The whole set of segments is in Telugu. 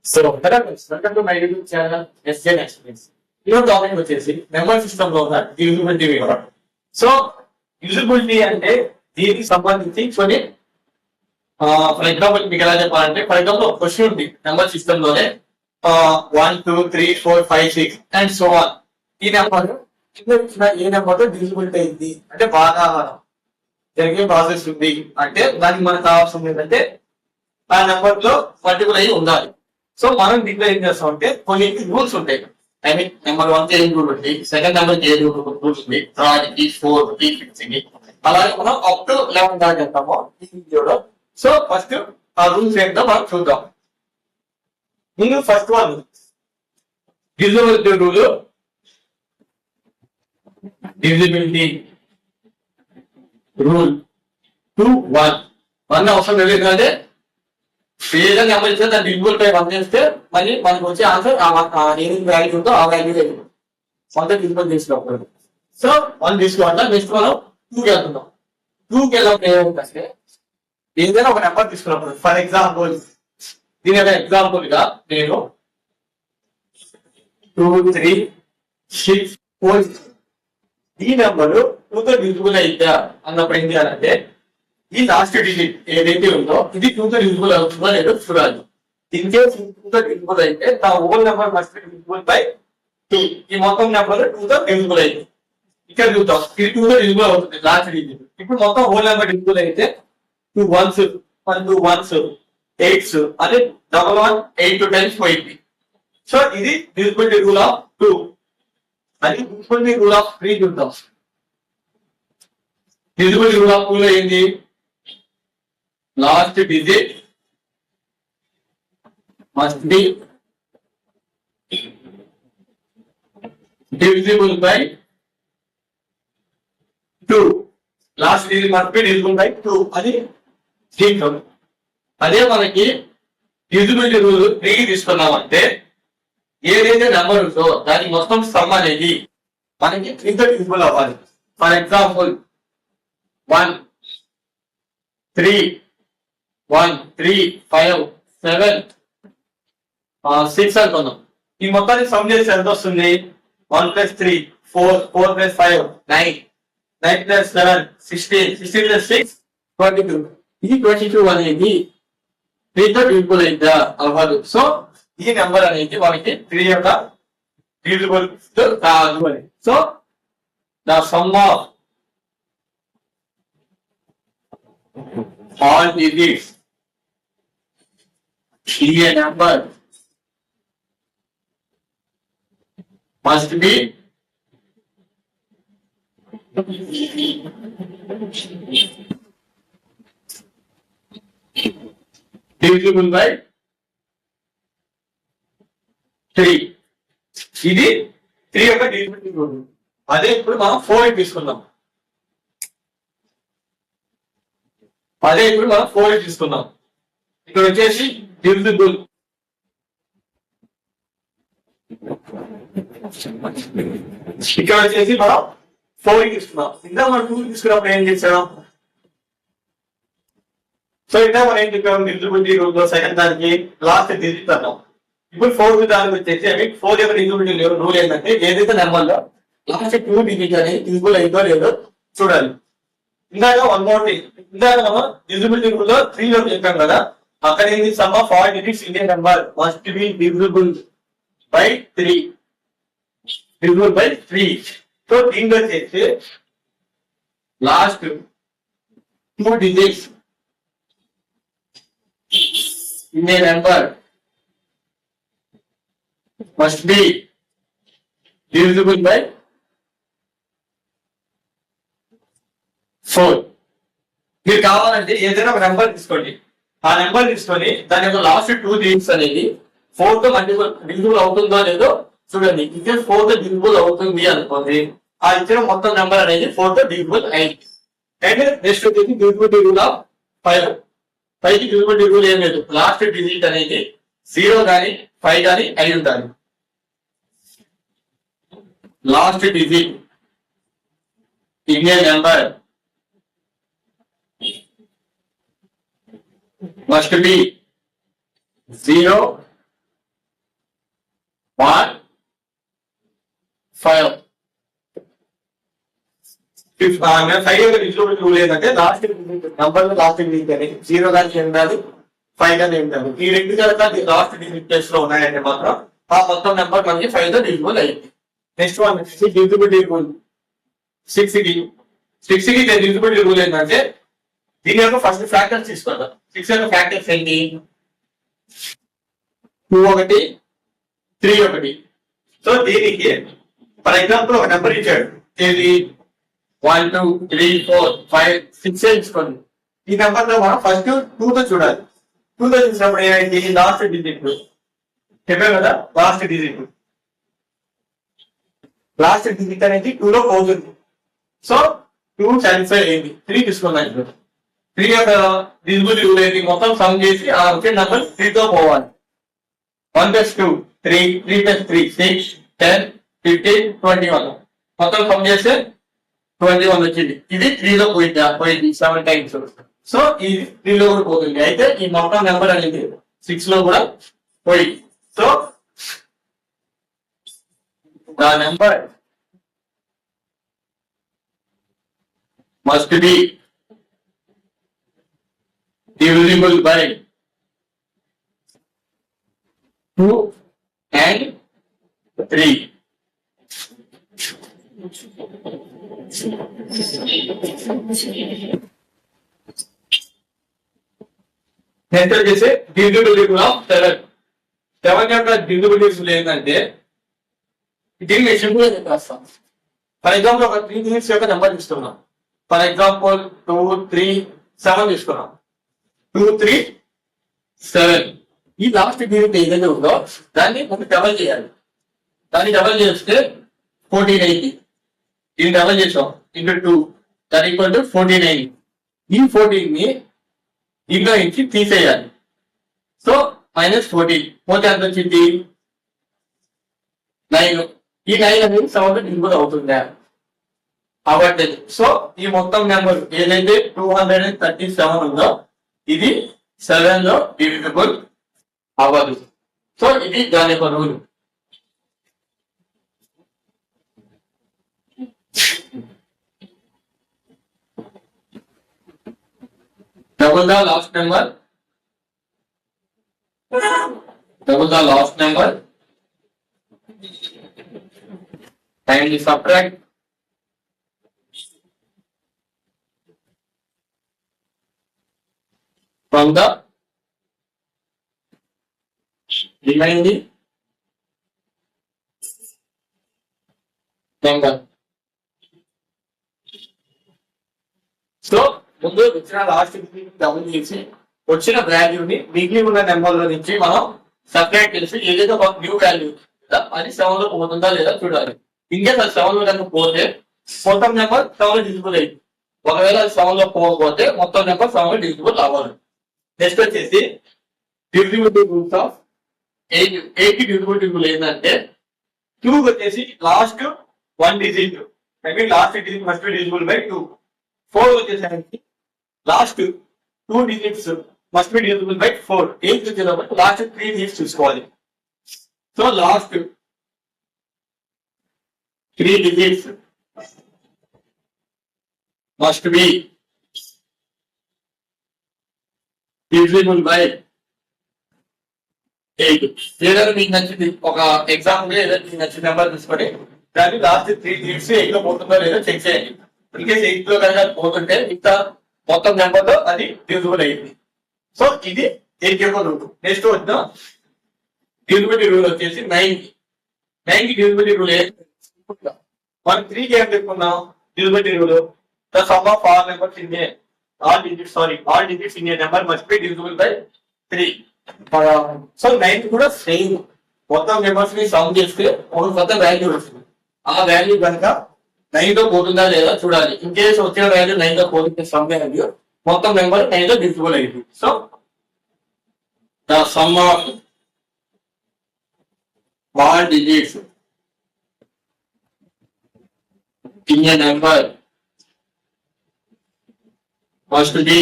So welcome to my YouTube channel ఎస్జెన్ ఎక్స్పీరియన్స్. ఈరోజు టాపిక్ వచ్చేసి నెంబర్ సిస్టమ్ లో ఉన్న యూజబిలిటీ వివరం. సో యూజబిలిటీ అంటే దీనికి సంబంధించి కొన్ని ఫర్ ఎగ్జాంపుల్ మీకు ఎలా చెప్పాలంటే, ఫర్ ఎగ్జాంపుల్ ఒక క్వశ్చన్ ఉంది నెంబర్ సిస్టమ్ లోనే 1 2 3 4 5 6 అండ్ సో ఆన్. ఈ నెంబర్ కింద ఇచ్చిన ఏ నెంబర్ తో డివిజిబిలిటీ అయింది అంటే భాగాహారం జరిగే ప్రాసెస్ ఉంది అంటే దానికి మనకు కావాల్సింది ఏంటంటే ఆ నెంబర్ లో పర్టికులర్ అయి ఉండాలి. సో మనం దీంట్లో ఏం చేస్తాం అంటే కొన్ని రూల్స్ ఉంటాయి. ఐ మీన్ నెంబర్ 1 కి ఏం రూల్ ఉంది, సెకండ్ నెంబర్ కి ఏ రూల్ ఉంది, థర్డ్ కి 4 కి 6 కి అలాగే మనం అప్ టు 11 దాకా వెళ్తాము ఈ వీడియోలో. సో ఫస్ట్ ఆ రూల్స్ ఏంటో మనం చూద్దాం. ముందు first one divisibility rule. Divisibility rule 2 1 అవసరం లేదు, ఎందుకంటే ఏదైనా నెంబర్ ఇస్తే దాన్ని డివిజిబుల్ బై 1 చేస్తే మళ్ళీ మనకు వచ్చే ఆన్సర్ ఏదైతే వాల్యూ ఉందో ఆ వాల్యూ మొత్తం డివిజిబుల్ తీసుకోవాలి. సో 1 తీసుకోవాలి. నెక్స్ట్ మనం 2 కి వెళ్తున్నాం. 2 కి వెళ్ళినప్పుడు ఏమంటే ఏదైనా ఒక నెంబర్ తీసుకున్నప్పుడు, ఫర్ ఎగ్జాంపుల్ దీని యొక్క ఎగ్జాంపుల్ గా నేను 2 3 6 4 ఈ నెంబర్ 2 తో డివిజిబుల్ అయిద్దా అన్నప్పుడు ఏం చేయాలంటే ఈ లాస్ట్ డిజిట్ ఏదైతే ఉందో ఇది 2 తో డివిజిబుల్ అవుతుందో లేదో చూడాలి. ఇన్ కేస్ 2 తో డివిజిబుల్ అయితే నా whole number must B divisible by 2. ఈ మొత్తం నెంబర్ 2 తో డివిజిబుల్ అయింది. ఇక్కడ చూద్దాం, ఇది 2 తో డివిజిబుల్ అవుతుంది లాస్ట్ డిజిట్. ఇప్పుడు మొత్తం హోల్ నెంబర్ డివిజిబుల్ అయితే 2 1s 1 2 1s 8s అదే 1 1 8 to 10 పోయింది. సో ఇది డివిజిబిలిటీ రూల్ ఆఫ్ 2. అది డివిజిబిలిటీ రూల్ ఆఫ్ 3 చూద్దాం. డివిజిబిలిటీ రూల్ ఆఫ్ 2 లో ఏంది, last digit must be divisible by 2. Last digit must be divisible by 2 అది దీంట్లో. అదే మనకి డివిజిబిలిటీ రూల్ 3 తీసుకున్నామంటే ఏదైతే నెంబర్ ఉందో దాని మొత్తం సమ్ అనేది మనకి 3 తో డివిజిబుల్ అవ్వాలి. ఫర్ ఎగ్జాంపుల్ 1 3 1 3 5 7 6 అనుకుందాం. ఈ మొత్తాన్ని సమ్ చేసి ఎంత వస్తుంది, 1 + 3 4 4 + 5 9 9 + 7 16 16 + 6 22. ఈ 22 అనేది 3 తో డివిజిబుల్ అయిద్దా అవ్వదు. సో ఈ నెంబర్ అనేది మనకి 3 యొక్క డివిజిబుల్ కాదు అని. So the sum of all digits in a number must be divisible by 3. ఇది 3 యొక్క డివిజిబిలిటీ రూల్. అదే ఇప్పుడు మనం 4 తీసుకుందాం. ఇక్కడ వచ్చేసి డివిజిబుల్ ఇక్కడ వచ్చేసి మనం 4 తీసుకున్నాం. ఇంకా మనం 2 తీసుకున్నప్పుడు ఏం చేసాం, సో ఇంకా మనం ఏం చెప్పాము, డివిజిబిలిటీ రూల్ లో సెకండ్ దానికి లాస్ట్ డిజిట్ అన్నాం. ఇప్పుడు 4 దానికి వచ్చేసి 4 యొక్క డివిజిబిలిటీ రూల్ ఏంటంటే ఏదైతే నెంబర్ లో లాస్ట్ 2 డిజిట్ అనేది డివిజిబుల్ అయిందో లేదో చూడాలి. ఇందాక 1 more thing, ఇందాక మనం డివిజిబిలిటీ రూల్ లో 3 లో చెప్పాం కదా, అక్కడ ఏంది some of all digits in a number must B divisible by 3. Divisible by 3. So దీంట్లో చేసి last 2 digits in a number must B divisible by 4. మీరు కావాలంటే ఏదైనా ఒక నెంబర్ తీసుకోండి, ఆ నెంబర్ తీసుకొని దాని యొక్క లాస్ట్ 2 డిజిట్స్ అనేది 4 తో డివిజిబుల్ అవుతుందో లేదో చూడండి. ఇంకా 4 తో డివిజిబుల్ అవుతుంది అనుకోండి, ఆ ఇచ్చిన మొత్తం నెంబర్ అనేది 4 తో డివిజిబుల్ అయింది. అండ్ నెక్స్ట్ వచ్చేసి డివిజిబిలిటీ రూల్ ఆఫ్ 5. 5 కి డివిజిబిలిటీ రూల్ ఏం లేదు, లాస్ట్ డిజిట్ అనేది 0 కానీ 5 కానీ అయి ఉండాలి. Last digit in a number must be 0 1 5 5 యొక్క డిజిటల్ రూల్ ఏంటంటే లాస్ట్ నంబర్ లాస్ట్ డిజిట్ అని 0 కానీ ఉండాలి 5 కానీ ఉండాలి. ఈ రెండు కనుక లాస్ట్ డిజిట్ ప్లేస్ లో ఉన్నాయంటే మాత్రం ఆ మొత్తం నెంబర్ మనకి 5 తో డివిజిబుల్ అయింది. నెక్స్ట్ వన్ డివిజిబిలిటీ రూల్ 6 కి డివిజిబిలిటీ రూల్ ఏంటంటే దీని యొక్క ఫస్ట్ ఫ్యాక్టర్స్ తీసుకోవాలి. 6 యొక్క ఫ్యాక్టర్స్ ఏంటి? 2 1 3 1. సో దీనికి ఫర్ ఎగ్జాంపుల్ ఒక నెంబర్ ఇచ్చాడు, ఏది 1 2 3 4 5 6 ఇచ్చుకోండి. ఈ నెంబర్ లో మనం ఫస్ట్ 2 తో చూడాలి. 2 తో చూసినప్పుడు ఏమైంది? లాస్ట్ డిజిట్ చెప్పాను కదా, లాస్ట్ డిజిట్ అనేది 2 లో పోతుంది. సో 2 సాటిస్ఫై అయింది. 3 తీసుకున్నాను. 3 యొక్క డిజిబిలిటీ రూల్ ఏంటి? మొత్తం సమ్ చేసి ఆ వచ్చే నెంబర్ 3 తో పోవాలి. 1 + 2 3 3 + 3 6 10 15 21 మొత్తం సమ్ చేస్తే 21 వచ్చింది. ఇది 3 లో పోయింది 7 టైమ్స్. సో ఇది 3 లో కూడా పోతుంది. అయితే ఈ మొత్తం నెంబర్ అనేది 6 లో కూడా పోయింది. So the number must B divisible by 2 and 3. Next వచ్చేసి డివిజిబిలిటీ రూల్ ఆఫ్ 7. 7 యొక్క డివిజిబిలిటీ రూల్ ఏంటంటే దీన్ని సింపుల్ గా చెప్పేస్తాం. ఫర్ ఎగ్జాంపుల్ ఒక 3 డిజిట్స్ యొక్క నెంబర్ తీసుకున్నాం. ఫర్ ఎగ్జాంపుల్ 2 3 7 తీసుకున్నాం. 2 3 7. ఈ లాస్ట్ డిజిట్ ఏదైతే ఉందో దాన్ని మనం డబల్ చేయాలి. దాన్ని డబల్ చేస్తే 14 అయింది. దీన్ని డబల్ చేసాం ఇంటూ 2 దట్ ఈక్వల్ టు 14 అయింది. ఈ 14 ని ఇంట్లో నుంచి తీసేయాలి. సో -14 పోతే ఎంత వచ్చింది? 9. ఈ 9 అనేది 7 డిజిబుల్ అవుతుందా? అవ్వట్లేదు. సో ఈ మొత్తం నెంబర్ ఏదైతే 237 ఉందో ఇది 7 లో డివిజిబుల్ అవ్వదు. సో ఇది దాని యొక్క rule. Double the last number. And subtract from the remaining number. So ముందు వచ్చిన లాస్ట్ డబుల్ చేసి వచ్చిన వాల్యూని మిగిలి ఉన్న నెంబర్ లో నుంచి మనం సపరేట్ చేసి ఏదైతే ఒక న్యూ వాల్యూ అది 7 లో పోతుందా లేదా చూడాలి. ఇంకే అది 7 లో కనుక పోతే మొత్తం నెంబర్ 7 లో డిజిబుల్ అయింది. ఒకవేళ అది 7 లో పోకపోతే మొత్తం నెంబర్ 7 లో డిజిబుల్ అవ్వాలి. నెక్స్ట్ వచ్చేసి డివిజిబిలిటీ రూల్స్ ఆఫ్ 8 కి డివిజిబిలిటీ రూల్ ఏంటంటే 2 వచ్చేసి last 1 digit I mean last digit must B divisible by 2. 4 వచ్చేసరికి last 2 digits must be divisible by 4. ఏం చూసేటప్పుడు లాస్ట్ 3 digits చూసుకోవాలి. So last 3 digits must be divisible by 8. ఏదైనా మీకు నచ్చింది ఒక ఎగ్జాంపుల్ ఏదైనా మీకు నచ్చిన నెంబర్ తీసుకొని దాన్ని లాస్ట్ 3 digits 8 లో పోతుందో లేదో చెక్ చేయండి. ఇంకేస్ 8 లో కనుక పోతుంటే ఇంకా మొత్తం నెంబర్ లో అది డివిజిబుల్ అయింది. సో ఇది 8 యొక్క రూల్. నెక్స్ట్ వచ్చిన డివిజిబిలిటీ రూల్ వచ్చేసి 9 కి డివిజిబిలిటీ రూల్ మనం 3 కి ఏం చెప్పుకున్నాం? Divisibility rule the sum of all numbers in a all digits in a number must B divisible by 3. So 9 కూడా సేమ్ మొత్తం నెంబర్స్ ని సమ్ చేస్తే ఒక కొత్త వాల్యూ వస్తుంది. ఆ వాల్యూ కనుక 9 తో పోతుందా లేదా చూడాలి. ఇన్ కేసు వచ్చిన వాల్యూ 9 తో పోతుంటే సమ్ వాల్యూ మొత్తం నెంబర్ 9 తో డివిజిబుల్ అయింది. So the sum of all digits in a number must B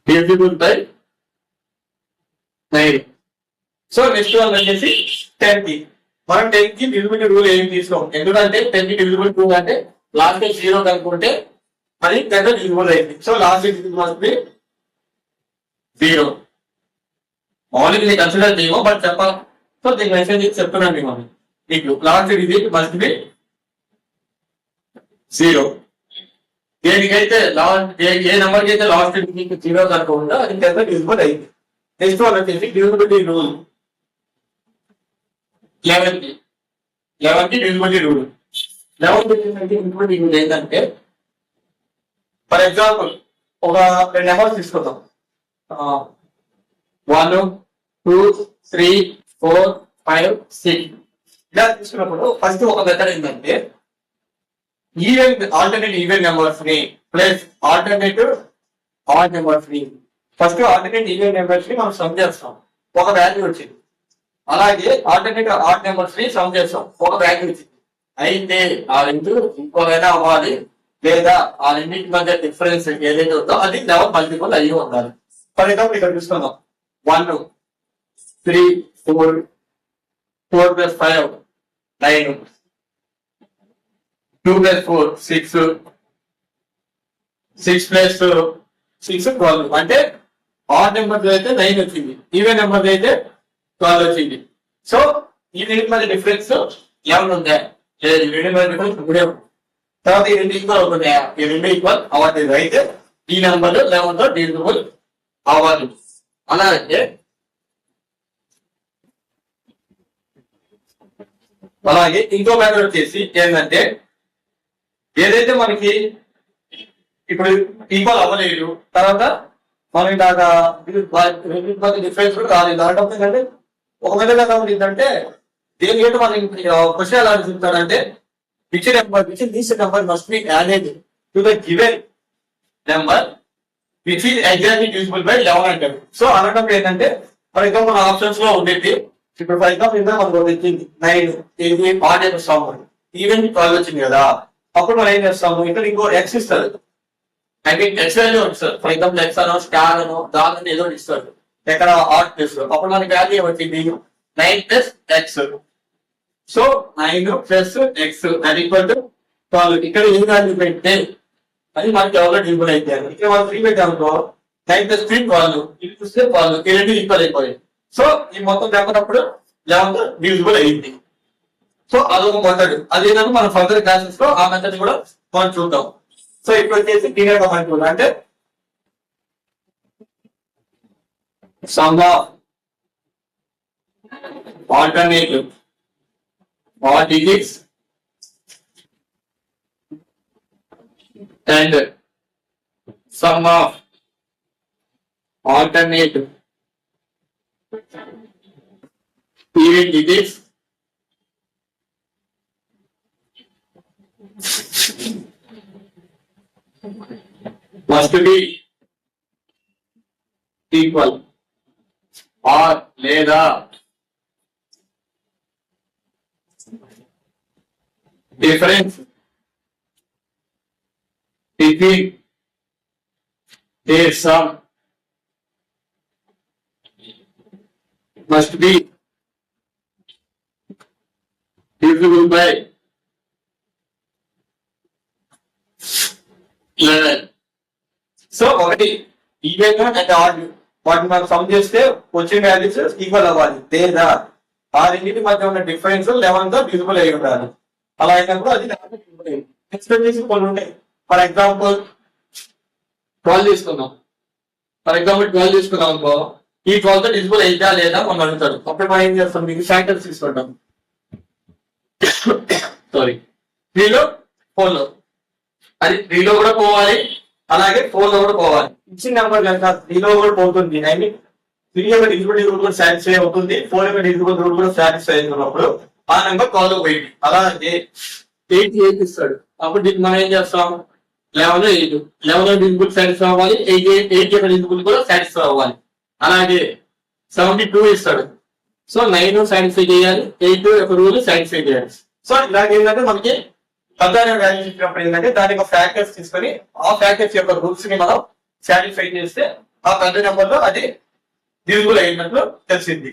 divisible by 9. So next one వచ్చేసి 10 కి మనం 10 కి డివిజిబిలిటీ రూల్ ఏమి తీసుకోం, ఎందుకంటే 10 కి డివిజిబిలిటీ రూల్ అంటే లాస్ట్ 0 కనుకుంటే మరి 10 డివిజిబుల్ అయింది. So last digit must be 0. మామూలుగా ఇది కన్సిడర్ చేయము బట్ చెప్పాలి. సో దీనికి మెసేజ్ చెప్తున్నాను మనం మీకు లాస్ట్ డిజిట్ మస్ట్ బి 0. దేనికైతే లాస్ట్ ఏ నెంబర్ కి అయితే లాస్ట్ డిజిట్ 0 కనుకుంటే అది 10 డివిజిబుల్ అయింది. నెక్స్ట్ వన్ వచ్చేసి డివిజిబిలిటీ రూల్ 11 కి డివిజిబిలిటీ రూల్. 11 డివిజిబిలిటీ రూల్ ఏంటంటే ఫర్ ఎగ్జాంపుల్ ఒక 2 నెంబర్స్ తీసుకుందాం, 1 2 3 4 5 6 ఇలా తీసుకున్నప్పుడు ఫస్ట్ ఒక మెథడ్ ఏంటంటే ఆల్టర్నేట్ ఈవెన్ నెంబర్స్ ని ప్లస్ ఆల్టర్నేటివ్ ఆడ్ నెంబర్స్ ని ఫస్ట్ ఆల్టర్నేట్ ఈవెన్ నెంబర్స్ ని మనం సమ్ చేస్తాం, ఒక వాల్యూ వచ్చింది. అలాగే ఆల్టర్నేట్ ఆడ్ నెంబర్స్ ని సమ్ చేస్తాం, ఒక వాల్యూ వచ్చింది. అయితే ఆ రెండు ఇంకోవైనా అవ్వాలి లేదా ఆ రెండింటి మధ్య డిఫరెన్స్ ఏదైతే ఉందో అది 11 మల్టిపుల్ అయ్యి ఉండాలి. ఫర్ ఎగ్జాంపుల్ ఇక్కడ చూసుకుందాం, 1 3 4 4 + 5 9 2 + 4 6 6 + 6 12. అంటే ఆడ్ నెంబర్ అయితే 9 వచ్చింది, ఈవెన్ నెంబర్ అయితే 12 వచ్చింది. సో ఈ రెండింటి మధ్య డిఫరెన్స్ 11 ఉందా? లేదు, ఈ రెండింటి మధ్య డిఫరెన్స్ 3 ఉంది. తర్వాత ఈ రెండు ఈక్వల్ అవుతున్నాయా? ఈ రెండు ఈక్వల్ అవ్వట్లేదు. అయితే ఈ నెంబర్ 11 తో డివిజిబుల్ అవ్వాలి. అలాగే ఇంకో మెథడ్ వచ్చేసి ఏంటంటే ఏదైతే మనకి ఇప్పుడు ఈక్వల్ అవ్వలేదు, తర్వాత మనకి దాకా డిఫరెన్స్ కూడా రాలేదు. అలాంటప్పుడు ఏంటంటే ఒక మెథడ్ ఎలా ఉంటుందంటే దేని ఏంటో మనకి క్వశ్చన్ ఎలా చెప్తాడంటే which this number must be added to the given number which is exactly divisible by 11 అంటారు. సో అలాంటప్పుడు ఏంటంటే ఫర్ ఎగ్జాంపుల్ మన ఆప్షన్స్ లో ఉండేది ఇప్పుడు ఫర్ ఎగ్జాంపుల్ ఇందా మనకు వచ్చింది 9, ఇది ఆడ్ చేస్తాము, ఈవెన్ 12 వచ్చింది కదా, అప్పుడు మనం ఏం చేస్తాము, ఇక్కడ ఇంకో ఎక్స్ ఇస్తారు, ఐ మీన్ ఎక్స్ వాల్యూ ఇస్తారు. ఫర్ ఎగ్జాంపుల్ ఎక్స్ అనో స్టార్ అనో దాని ఏదో ఇస్తారు, ఎక్కడ ఆడ్ చేస్తారు. అప్పుడు మనకి వాల్యూ ఏమొచ్చింది 9 + x. So 9 + x = 12. ఇక్కడ ఏ వాల్యూ పెడితే అది మనకి ఎవరో డివిజిబుల్ అయితే ఇక్కడ మనం 3 పెట్టామనుకో 9 + 3 12, ఇది చూస్తే 12, ఈ రెండు ఈక్వల్ అయిపోయాయి. సో ఈ మొత్తం చెప్పినప్పుడు 11 డివిజిబుల్ అయింది. సో అదొక మెథడ్. అది ఏంటంటే మన ఫర్దర్ క్లాసెస్ లో ఆ మెథడ్ కూడా మనం చూద్దాం. సో ఇప్పుడు వచ్చేసి క్లియర్ గా మనకు అంటే some of alternative odd digits and sum of alternate even digits must be equal or లేదా difference between their sum must be divisible by 11. So ఒకటి ఈవెన్ అండ్ ఆడ్ వాటిని మనం సమ్ చేస్తే వచ్చిన వాల్యూస్ ఈక్వల్ అవ్వాలి లేదా ఆ రెండింటి మధ్య ఉన్న డిఫరెన్స్ 11 తో డివిజిబుల్ అయి ఉండాలి. అలా అయినప్పుడు అది నెక్స్ట్ వచ్చేసి కొన్ని ఉంటాయి. ఫర్ ఎగ్జాంపుల్ 12 తీసుకుందాం. అనుకో ఈ 12 తో డివిజిబుల్ అయితా లేదా మనం అడుగుతాడు. అప్పుడు మనం ఏం చేస్తాం, మీకు ఫ్యాక్టర్స్ తీసుకుంటాం. సారీ 3లో 4లో అది 3లో కూడా పోవాలి, అలాగే 4లో కూడా పోవాలి. ఇచ్చిన నెంబర్ కనుక 3లో కూడా పోతుంది, ఐ మీన్ 3 యొక్క డివిజిబిలిటీ రూల్ కూడా సాటిస్ఫై అవుతుంది, 4 యొక్క డివిజిబిలిటీ రూల్ కూడా సాటిస్ఫై అవుతున్నప్పుడు ఆ నెంబర్ 12 పోయింది. అలాగే 8 ఇస్తాడు. అప్పుడు దీనికి మనం ఏం చేస్తాం, 11 డివిజిబుల్ సాటిస్ఫై అవ్వాలి, 8 యొక్క డివిజిబుల్ కూడా సాటిస్ఫై అవ్వాలి. అలాగే 72 ఇస్తాడు. సో 9 సాటిస్ఫై చేయాలి, 8 యొక్క రూల్ సాటిస్ఫై చేయాలి. సో ఇలాగ ఏంటంటే మనకి ప్రధాన వాల్యూస్ ఇచ్చినప్పుడు ఏంటంటే దాని యొక్క ఫ్యాక్టర్స్ తీసుకొని ఆ ఫ్యాక్టర్స్ యొక్క రూల్స్ ని మనం సాటిస్ఫై చేస్తే ఆ పెద్ద నెంబర్ లో అది డివిజిబుల్ అయినట్లు తెలిసింది.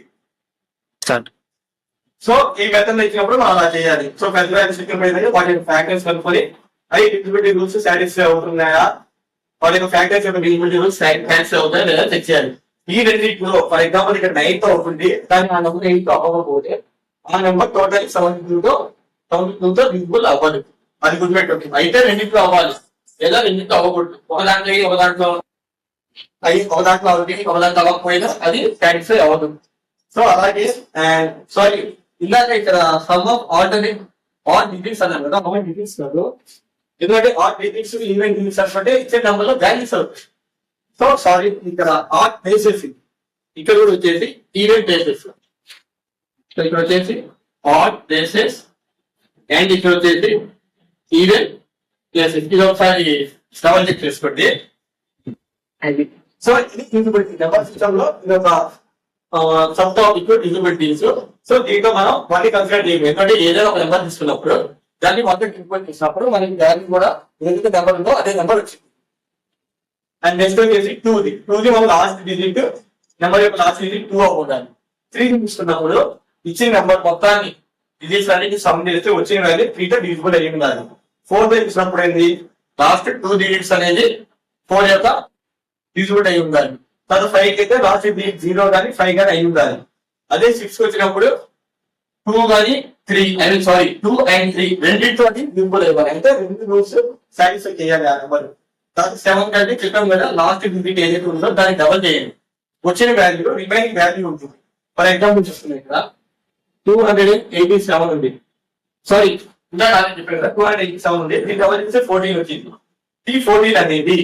సో ఈ మెథడ్ ఇచ్చినప్పుడు మనం అలా చేయాలి. సో పెద్ద వాటి ఫ్యాక్టర్స్ కనుక్కొని అవి డివిజిబిలిటీ రూల్స్ సాటిస్ఫై అవుతున్నాయా, వాటి యొక్క ఫ్యాక్టర్స్ యొక్క డివిజిబిలిటీ రూల్స్ సాటిస్ఫై అవుతాయా లేదా చెక్ చేయాలి. ఈ రెండింటిలో ఫర్ ఎగ్జాంపుల్ ఇక్కడ 9 తో అవుతుంది, కానీ ఆ నెంబర్ 8 తో అవ్వకపోతే ఆ నెంబర్ టోటల్ 72 తో డివిజిబుల్ అవ్వదు. అది గుర్తుపెట్టుంది. అయితే రెండింటిలో అవ్వాలి లేదా రెండింటిలో అవ్వకూడదు. ఒక దాంట్లో ఒక దాంట్లో అవుతుంది, ఒక దాంట్లో అవ్వకపోయినా అది సాటిస్ఫై అవ్వదు. సో అలాగే సారీ ఇందాక ఇక్కడ sum of alternate are digits అన్నారు కదా, ఆల్ డిజిట్స్ కాదు. ఎందుకంటే ఆర్ డిజిట్స్ ఈవెన్ డిజిట్స్ అంటే ఇచ్చే నెంబర్ లో వాల్యూస్ అవుతాయి. సో సారీ ఇక్కడ ఆర్ ప్లేసెస్, ఇక్కడ కూడా వచ్చేసి ఈవెన్ ప్లేసెస్. సో ఇక్కడ వచ్చేసి ఆర్ ప్లేసెస్ అండ్ ఇక్కడ వచ్చేసి ఈవెన్ ప్లేసెస్. ఇది ఒకసారి డబల్ చెక్ చేసుకోండి. సో ఇది డిజిబిలిటీ నెంబర్ సిస్టమ్ లో ఇది ఒక సబ్ టాపిక్ డిజిబిలిటీస్. సో దీంట్లో మనం మళ్ళీ కన్సిడర్ చేయాలి. ఎందుకంటే ఏదైనా ఒక నెంబర్ తీసుకున్నప్పుడు దాన్ని మొత్తం డిజిబిలిటీ చేసినప్పుడు మనకి దానికి కూడా ఏదైతే నెంబర్ ఉందో అదే నెంబర్ వచ్చింది. అండ్ నెక్స్ట్ వచ్చేసి 2ది మనం లాస్ట్ డిజిట్ నెంబర్ యొక్క లాస్ట్ డిజిట్ 2 అవ్వాలి. 3 తీసుకున్నప్పుడు ఇచ్చిన నెంబర్ మొత్తాన్ని డిజిట్స్ అన్నిటి సమ్ చేస్తే వచ్చిన వాల్యూ 3 తో డిజిబుల్ అయ్యి ఉండాలి. 4 తీసుకున్నప్పుడు ఏంటి లాస్ట్ 2 డిజిట్స్ అనేది 4 యొక్క డిజిబుల్ అయి ఉండాలి. తర్వాత 5 అయితే లాస్ట్ డిజిట్ 0 కానీ 5 కానీ అయి ఉండాలి. అదే 6 వచ్చినప్పుడు 2 కానీ 3 2 and 3 రెండింటితో డిజిబుల్ అయ్యాలి. అంటే రెండు రూల్స్ సాటిస్ఫై చేయాలి ఆ నెంబర్. 7 కంటే క్రితం కదా లాస్ట్ డిజిట్ ఏదైతే ఉందో దాన్ని డబల్ చేయండి. వచ్చిన వాల్యూ రిమైనింగ్ వాల్యూ ఉంటుంది. ఫర్ ఎగ్జాంపుల్ చూస్తున్నాయి ఇక్కడ 287 ఉంది. సారీ ఇంకా చెప్పాను కదా 287 ఉంది. దీని డబల్ చేస్తే 14 వచ్చింది. ఈ 14 అనేది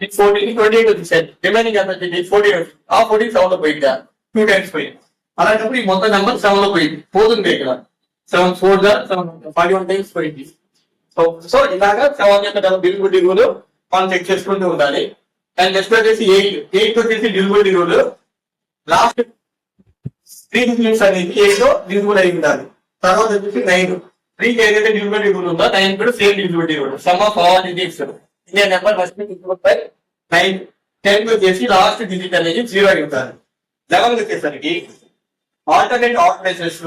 28 వచ్చేసారి రిమైనింగ్ ఎంత వచ్చింది 14 వచ్చింది. ఆ 14 7 లో పోయిందా 2 టైమ్స్ పోయింది. అలాంటప్పుడు ఈ మొత్తం నెంబర్ 7 లో పోయింది. పోతుంది ఇక్కడ 7 4 41 టైమ్స్ పోయింది. సో ఇలాగా 7 యొక్క డిజిబిలిటీ రూల్ మనం చెక్ చేసుకుంటూ ఉండాలి. అండ్ నెక్స్ట్ వచ్చేసి 8 వచ్చేసి డిజిబిలిటీ రూల్ లాస్ట్ 3 డిజిట్స్ అనేది 8 లో డిజిబుల్ అయి ఉండాలి. తర్వాత వచ్చేసి 9 3 ఏదైతే డిజిబిలిటీ రూల్ ఉందో 9 కూడా same divisibility rule. Sum of all digits Indian number must be divisible by 9. 10 వచ్చేసి లాస్ట్ డిజిట్ అనేది 0 అయి ఉండాలి. 11 వచ్చేసరికి ఆల్టర్నేట్ ఆడ్ ప్లేసెస్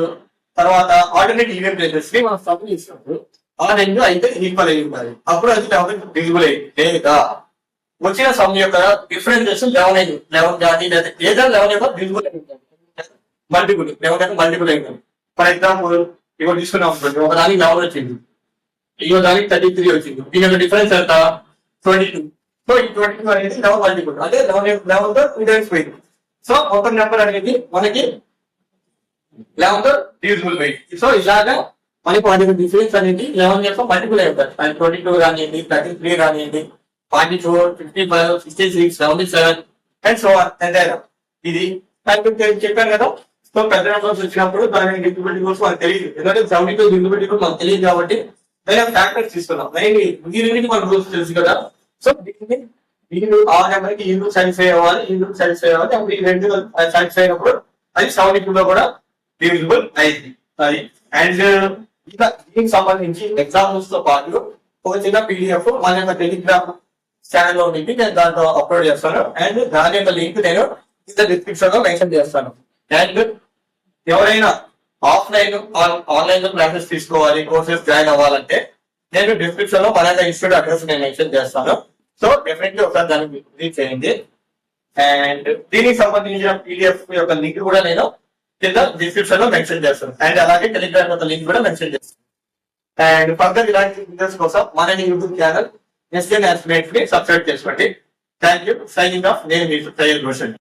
తర్వాత ఆల్టర్నేట్ ఈవెన్ ప్లేసెస్ ని మనం సబ్ చేసినప్పుడు ఆ రెండు అయితే ఈక్వల్ అయి ఉండాలి. అప్పుడు అది డిజిబుల్ అయ్యి లేదా వచ్చిన సమ్ యొక్క డిఫరెన్సెస్ 11 కానీ లేదా ఏదైనా 11 యొక్క డిజిబుల్ అయి ఉండాలి. మల్టిపుల్ 11 మల్టిపుల్ అయి ఉండాలి. ఫర్ ఎగ్జాంపుల్ ఇవ్వ తీసుకున్నాం ఒక దానికి 11 వచ్చింది, ఇంకో దానికి 33 వచ్చింది. దీని యొక్క డిఫరెన్స్ ఎంత 22. సో ఈ 22 అనేది 11 మల్టిపుల్ అంటే 11 తో 2 టైమ్స్ పోయింది. సో మొత్తం నెంబర్ అనేది మనకి 11 తో డివిజిబుల్ పోయింది. సో ఇలాగా మనకి వాటి డిఫరెన్స్ అనేది 11 యొక్క మల్టిపుల్ అయి ఉంటారు. 22 కానివ్వండి 33 కానివ్వండి 42 55 66 77 అండ్ సో ఎంతైనా ఇది చెప్పాను కదా. సో పెద్ద నెంబర్స్ వచ్చినప్పుడు దాని డిజిబిలిటీ రూల్స్ మనకు తెలియదు. ఎందుకంటే 72 డిజిబిలిటీ రూల్ మనకు తెలియదు కాబట్టి దాని ఫ్యాక్టర్స్ తీసుకున్నాం. దీనికి మన రూల్స్ తెలుసు కదా. సో దీన్ని ఆ నెంబర్ కి ఈ రూల్ సాటిస్ఫై అవ్వాలి, ఈ రూల్ సాటిస్ఫై అవ్వాలి. అప్పుడు ఈ రెండు సాటిస్ఫై అయినప్పుడు అది 72 లో కూడా డివిజిబుల్ అయింది. అది అండ్ ఇంకా దీనికి సంబంధించి ఎగ్జాంపుల్స్ తో పాటు ఒక చిన్న PDF మన యొక్క టెలిగ్రామ్ ఛానల్ లో ఉంది. నేను దాంట్లో అప్లోడ్ చేస్తాను అండ్ దాని యొక్క లింక్ నేను కింద డిస్క్రిప్షన్ లో మెన్షన్ చేస్తాను. అండ్ ఎవరైనా ఆఫ్లైన్ ఆన్లైన్ లో క్లాసెస్ తీసుకోవాలి, కోర్సెస్ జాయిన్ అవ్వాలంటే నేను డిస్క్రిప్షన్ లో మన ఇన్స్టిట్యూట్ అడ్రస్ నేను మెన్షన్ చేస్తాను. సో డెఫినెట్లీ ఒకసారి దాన్ని విజిట్ చేయండి. అండ్ దీనికి సంబంధించిన PDF యొక్క లింక్ కూడా నేను కింద డిస్క్రిప్షన్ లో మెన్షన్ చేస్తాను. అండ్ అలాగే టెలిగ్రామ్ యొక్క లింక్ కూడా మెన్షన్ చేస్తాను. అండ్ ఫర్దర్ ఇలాంటి వీడియోస్ కోసం మన యూట్యూబ్ ఛానల్ SN Aspirate ని సబ్స్క్రైబ్ చేసుకోండి. Thank you. Signing off. నేను మీ ట్రయల్ రోషన్.